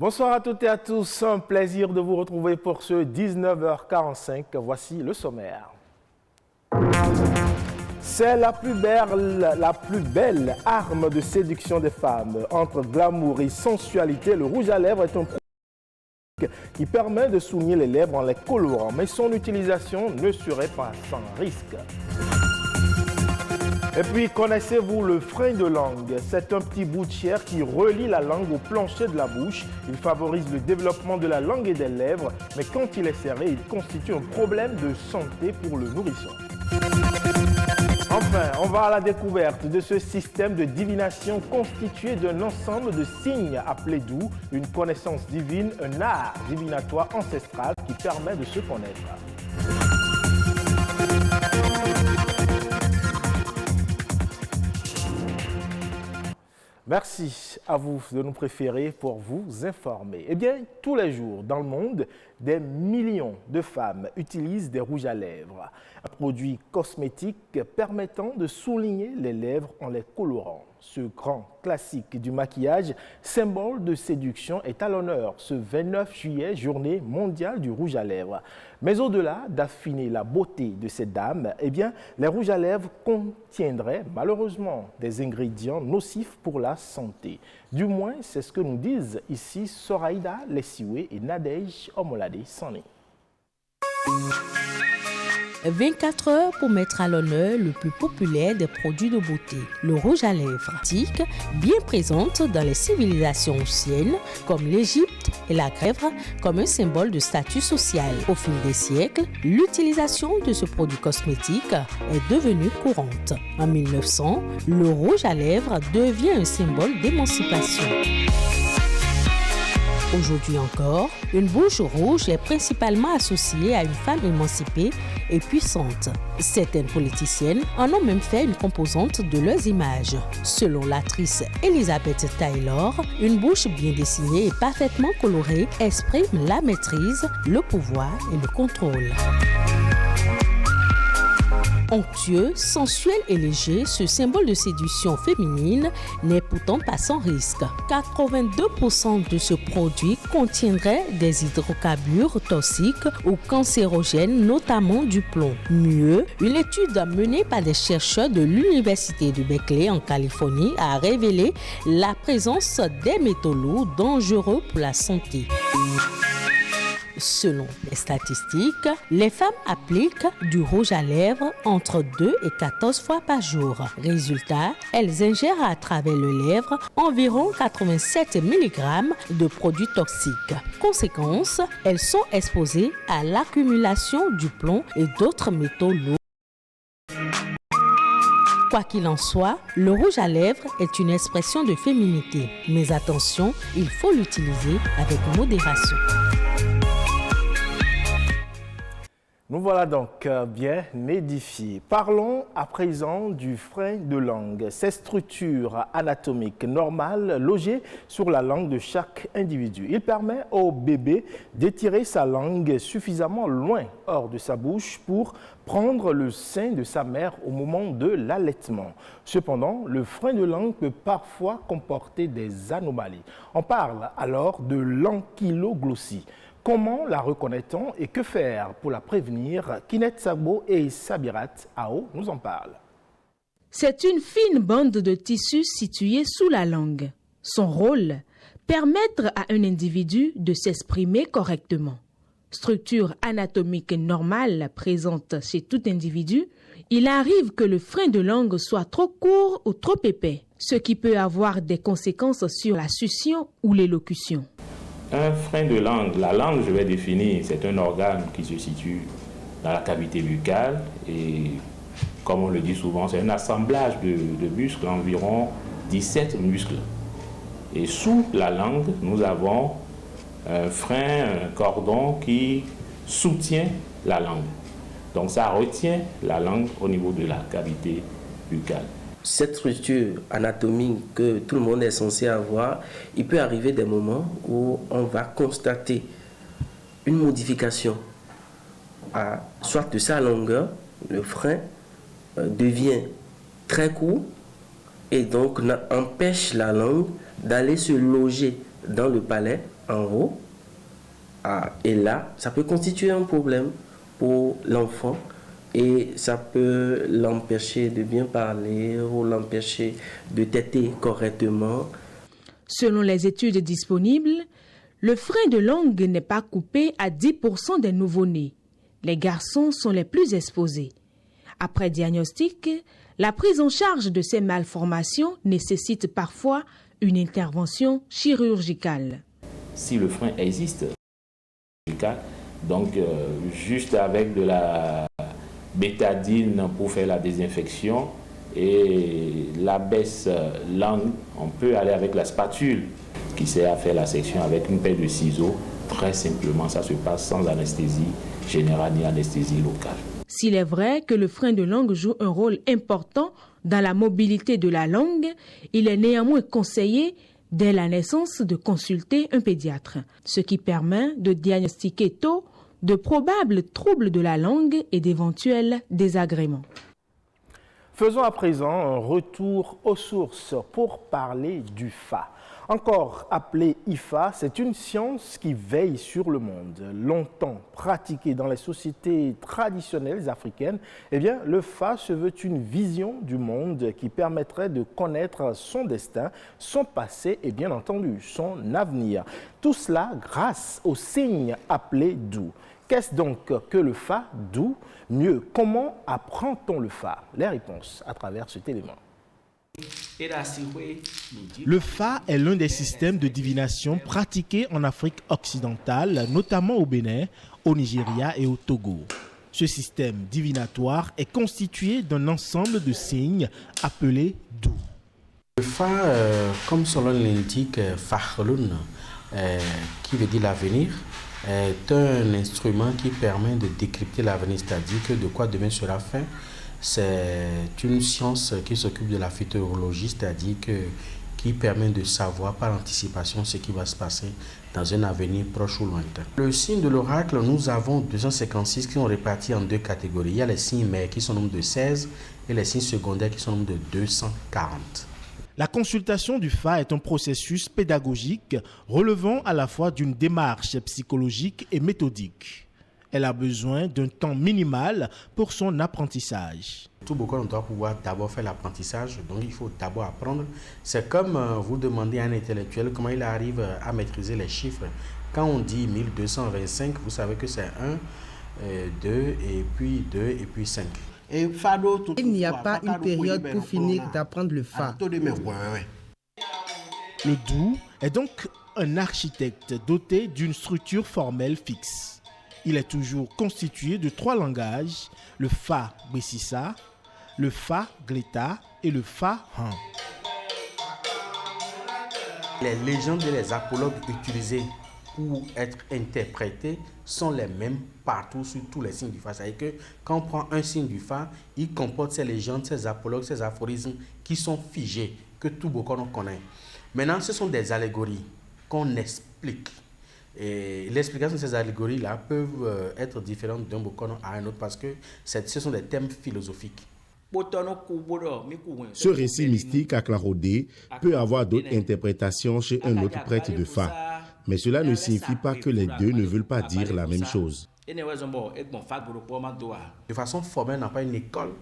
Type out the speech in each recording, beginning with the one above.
Bonsoir à toutes et à tous, un plaisir de vous retrouver pour ce 19h45. Voici le sommaire. C'est la plus belle arme de séduction des femmes. Entre glamour et sensualité, le rouge à lèvres est un produit qui permet de souligner les lèvres en les colorant, mais son utilisation ne serait pas sans risque. Et puis, connaissez-vous le frein de langue? C'est un petit bout de chair qui relie la langue au plancher de la bouche. Il favorise le développement de la langue et des lèvres, mais quand il est serré, il constitue un problème de santé pour le nourrisson. Enfin, on va à la découverte de ce système de divination constitué d'un ensemble de signes appelés doux, une connaissance divine, un art divinatoire ancestral qui permet de se connaître. Merci à vous de nous préférer pour vous informer. Eh bien, tous les jours dans le monde, des millions de femmes utilisent des rouges à lèvres, un produit cosmétique permettant de souligner les lèvres en les colorant. Ce grand classique du maquillage, symbole de séduction, est à l'honneur ce 29 juillet, journée mondiale du rouge à lèvres. Mais au-delà d'affiner la beauté de ces dames, eh bien, les rouges à lèvres contiendraient malheureusement des ingrédients nocifs pour la santé. Du moins, c'est ce que nous disent ici Soraïda Lessiwe et Nadège Omolade Sané. 24 heures pour mettre à l'honneur le plus populaire des produits de beauté, le rouge à lèvres, bien présente dans les civilisations anciennes comme l'Égypte et la Grèce, comme un symbole de statut social. Au fil des siècles, l'utilisation de ce produit cosmétique est devenue courante. En 1900, le rouge à lèvres devient un symbole d'émancipation. Aujourd'hui encore, une bouche rouge est principalement associée à une femme émancipée et puissante. Certaines politiciennes en ont même fait une composante de leurs images. Selon l'actrice Elizabeth Taylor, une bouche bien dessinée et parfaitement colorée exprime la maîtrise, le pouvoir et le contrôle. Onctueux, sensuel et léger, ce symbole de séduction féminine n'est pourtant pas sans risque. 82% de ce produit contiendrait des hydrocarbures toxiques ou cancérogènes, notamment du plomb. Mieux, une étude menée par des chercheurs de l'Université de Berkeley en Californie a révélé la présence des métaux lourds dangereux pour la santé. Selon les statistiques, les femmes appliquent du rouge à lèvres entre 2 et 14 fois par jour. Résultat, elles ingèrent à travers les lèvres environ 87 mg de produits toxiques. Conséquence, elles sont exposées à l'accumulation du plomb et d'autres métaux lourds. Quoi qu'il en soit, le rouge à lèvres est une expression de féminité. Mais attention, il faut l'utiliser avec modération. Nous voilà donc bien édifiés. Parlons à présent du frein de langue. Ces structures anatomiques normales logées sur la langue de chaque individu. Il permet au bébé d'étirer sa langue suffisamment loin hors de sa bouche pour prendre le sein de sa mère au moment de l'allaitement. Cependant, le frein de langue peut parfois comporter des anomalies. On parle alors de l'ankyloglossie. Comment la reconnaît-on et que faire pour la prévenir? Kinet Sabo et Sabirat Ao nous en parlent. C'est une fine bande de tissu située sous la langue. Son rôle, permettre à un individu de s'exprimer correctement. Structure anatomique normale présente chez tout individu, il arrive que le frein de langue soit trop court ou trop épais, ce qui peut avoir des conséquences sur la succion ou l'élocution. Un frein de langue, la langue, je vais définir, c'est un organe qui se situe dans la cavité buccale et, comme on le dit souvent, c'est un assemblage de muscles, environ 17 muscles. Et sous la langue, nous avons un frein, un cordon qui soutient la langue. Donc ça retient la langue au niveau de la cavité buccale. Cette structure anatomique que tout le monde est censé avoir, il peut arriver des moments où on va constater une modification, soit de sa longueur, le frein devient très court et donc empêche la langue d'aller se loger dans le palais en haut. Et là, ça peut constituer un problème pour l'enfant et ça peut l'empêcher de bien parler ou l'empêcher de téter correctement. Selon les études disponibles, le frein de langue n'est pas coupé à 10% des nouveau-nés. Les garçons sont les plus exposés. Après diagnostic, la prise en charge de ces malformations nécessite parfois une intervention chirurgicale. Si le frein existe, donc juste avec de la bétadine pour faire la désinfection et la baisse langue, on peut aller avec la spatule qui sert à faire la section avec une paire de ciseaux. Très simplement, ça se passe sans anesthésie générale ni anesthésie locale. S'il est vrai que le frein de langue joue un rôle important dans la mobilité de la langue, il est néanmoins conseillé dès la naissance de consulter un pédiatre, ce qui permet de diagnostiquer tôt de probables troubles de la langue et d'éventuels désagréments. Faisons à présent un retour aux sources pour parler du Fa. Encore appelé IFA, c'est une science qui veille sur le monde. Longtemps pratiquée dans les sociétés traditionnelles africaines, le Fa se veut une vision du monde qui permettrait de connaître son destin, son passé et bien entendu son avenir. Tout cela grâce au signe appelé Dou. Qu'est-ce donc que le Fa Dou? Mieux, comment apprend-on le Fa? Les réponses à travers cet élément. Le Fa est l'un des systèmes de divination pratiqués en Afrique occidentale, notamment au Bénin, au Nigeria et au Togo. Ce système divinatoire est constitué d'un ensemble de signes appelés Dou. Le Fa, comme son nom l'indique, Fakhlun, qui veut dire l'avenir, est un instrument qui permet de décrypter l'avenir, c'est-à-dire que de quoi demain sera fait. C'est une science qui s'occupe de la futurologie, c'est-à-dire qui permet de savoir par anticipation ce qui va se passer dans un avenir proche ou lointain. Le signe de l'oracle, nous avons 256 qui sont répartis en deux catégories. Il y a les signes mères qui sont au nombre de 16 et les signes secondaires qui sont au nombre de 240. La consultation du Fa est un processus pédagogique relevant à la fois d'une démarche psychologique et méthodique. Elle a besoin d'un temps minimal pour son apprentissage. Tout beaucoup on doit pouvoir d'abord faire l'apprentissage, donc il faut d'abord apprendre. C'est comme vous demandez à un intellectuel comment il arrive à maîtriser les chiffres. Quand on dit 1225, vous savez que c'est 1, 2 et puis 2 et puis 5. Il n'y a pas une période pour finir d'apprendre le Fa. Le Dou est donc un architecte doté d'une structure formelle fixe. Il est toujours constitué de 3 langages, le Fa Bessissa, le Fa Gleta et le Fa Han. Les légendes et les apologues utilisés pour être interprétés sont les mêmes partout sur tous les signes du Fa. C'est-à-dire que quand on prend un signe du Fa, il comporte ces légendes, ces apologues, ces aphorismes qui sont figés, que tout beaucoup connaît. Maintenant, ce sont des allégories qu'on explique. Et l'explication de ces allégories-là peuvent être différentes d'un bokono à un autre parce que ce sont des thèmes philosophiques. Ce récit mystique acclarodé peut avoir d'autres interprétations chez un autre prêtre de Fa, mais cela ne signifie pas que les deux ne veulent pas dire la même chose. De façon formelle, on n'a pas une école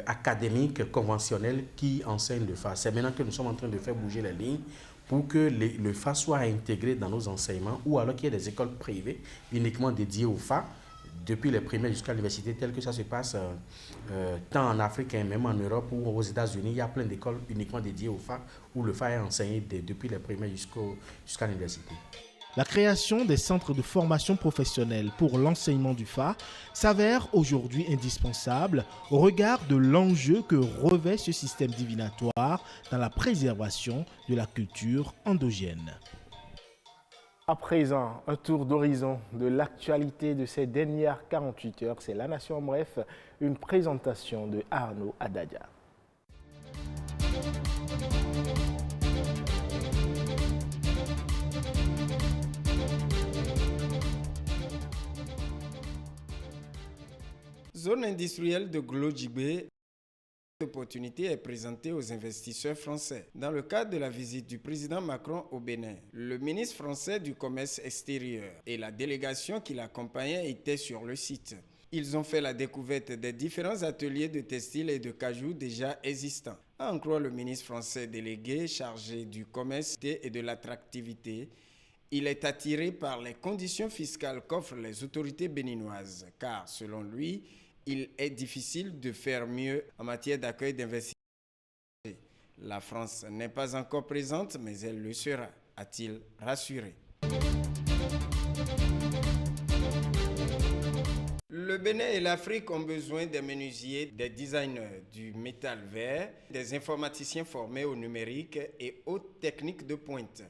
académique conventionnelle qui enseigne le Fa. C'est maintenant que nous sommes en train de faire bouger les lignes pour que le Fa soit intégré dans nos enseignements ou alors qu'il y ait des écoles privées uniquement dédiées au Fa, depuis les primaires jusqu'à l'université, tel que ça se passe tant en Afrique et même en Europe ou aux États-Unis. Il y a plein d'écoles uniquement dédiées au Fa où le Fa est enseigné depuis les primaires jusqu'à l'université. La création des centres de formation professionnelle pour l'enseignement du Fa s'avère aujourd'hui indispensable au regard de l'enjeu que revêt ce système divinatoire dans la préservation de la culture endogène. À présent, un tour d'horizon de l'actualité de ces dernières 48 heures. C'est La Nation en bref, une présentation de Arnaud Adadia. Zone industrielle de Glodjibé L'opportunité est présentée aux investisseurs français. Dans le cadre de la visite du président Macron au Bénin, le ministre français du Commerce extérieur et la délégation qui l'accompagnait étaient sur le site. Ils ont fait la découverte des différents ateliers de textile et de cajou déjà existants. À en croire le ministre français délégué chargé du commerce et de l'attractivité, il est attiré par les conditions fiscales qu'offrent les autorités béninoises, car selon lui, il est difficile de faire mieux en matière d'accueil d'investisseurs. La France n'est pas encore présente, mais elle le sera, a-t-il rassuré. Le Bénin et l'Afrique ont besoin des menuisiers, des designers du métal vert, des informaticiens formés au numérique et hautes techniques de pointe.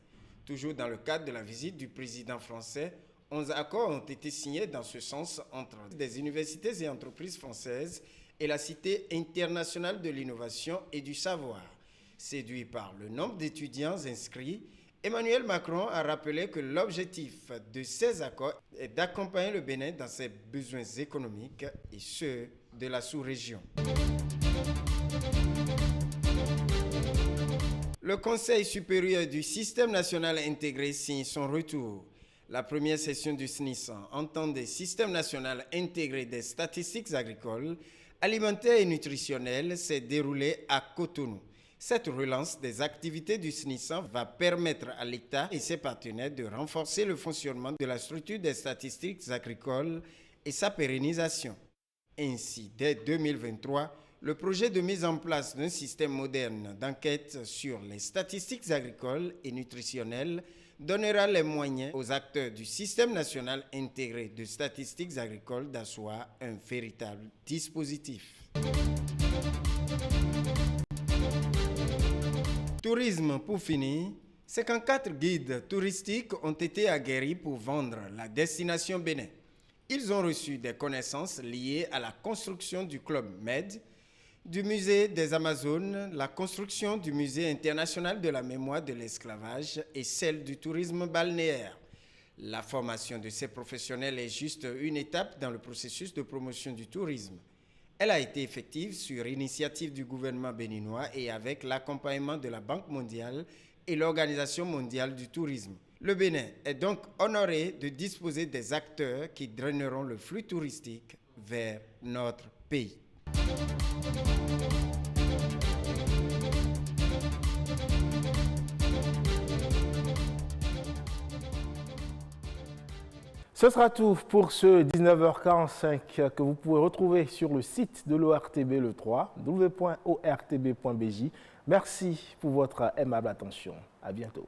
Toujours dans le cadre de la visite du président français, 11 accords ont été signés dans ce sens entre des universités et entreprises françaises et la Cité internationale de l'innovation et du savoir. Séduit par le nombre d'étudiants inscrits, Emmanuel Macron a rappelé que l'objectif de ces accords est d'accompagner le Bénin dans ses besoins économiques et ceux de la sous-région. Le Conseil supérieur du système national intégré signe son retour. La première session du SNISAN, entendez Système national intégré des statistiques agricoles, alimentaires et nutritionnelles, s'est déroulée à Cotonou. Cette relance des activités du SNISAN va permettre à l'État et ses partenaires de renforcer le fonctionnement de la structure des statistiques agricoles et sa pérennisation. Ainsi, dès 2023, le projet de mise en place d'un système moderne d'enquête sur les statistiques agricoles et nutritionnelles donnera les moyens aux acteurs du système national intégré de statistiques agricoles d'asseoir un véritable dispositif. Tourisme pour finir, 54 guides touristiques ont été aguerris pour vendre la destination Bénin. Ils ont reçu des connaissances liées à la construction du Club Med, du musée des Amazones, la construction du musée international de la mémoire de l'esclavage et celle du tourisme balnéaire. La formation de ces professionnels est juste une étape dans le processus de promotion du tourisme. Elle a été effective sur initiative du gouvernement béninois et avec l'accompagnement de la Banque mondiale et l'Organisation mondiale du tourisme. Le Bénin est donc honoré de disposer des acteurs qui draineront le flux touristique vers notre pays. Ce sera tout pour ce 19h45 que vous pouvez retrouver sur le site de l'ORTB le 3, www.ortb.bj. Merci pour votre aimable attention. À bientôt.